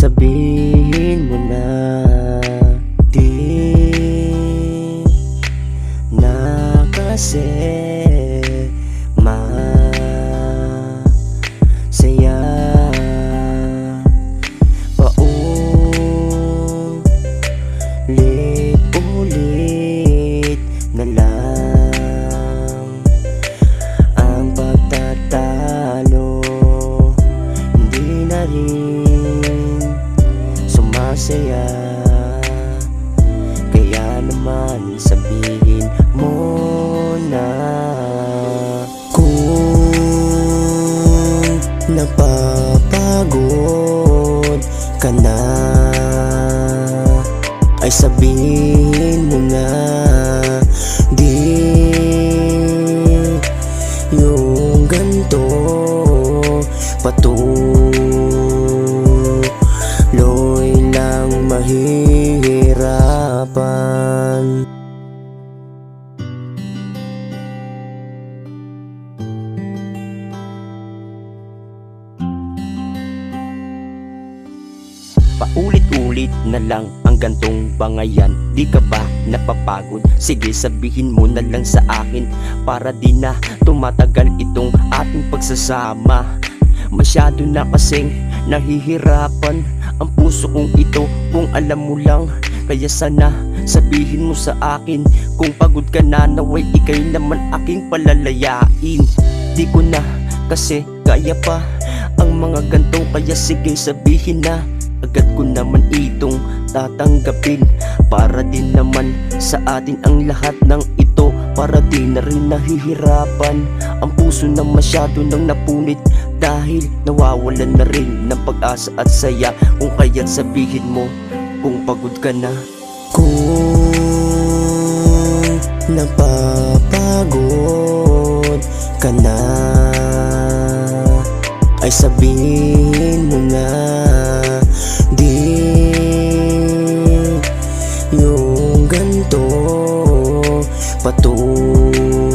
sabihin mo na di na kasi masaya. Ulit na lang ang pagtatalo, hindi na rin sumasaya. Kaya naman sabihin mo na kung napapagod ka na, ay sabihin mo na di yung ganto patuloy lang mahihirapan. Paulit-ulit na lang ang gantong bangayan. Di ka ba napapagod? Sige sabihin mo na lang sa akin, para di na tumatagal itong ating pagsasama. Masyado na kasing nahihirapan ang puso kong ito, kung alam mo lang. Kaya sana sabihin mo sa akin, kung pagod ka na, naway ikay naman aking palalayain. Di ko na kasi kaya pa ang mga gantong, kaya sige sabihin na. Agad ko naman itong tatanggapin, para din naman sa atin ang lahat ng ito, para di na rin nahihirapan ang puso na masyado nang napunit, dahil nawawalan na rin ng pag-asa at saya. Kung kaya't sabihin mo kung pagod ka na. Kung napapagod ka na, ay sabihin mo na di yung ganto patuloy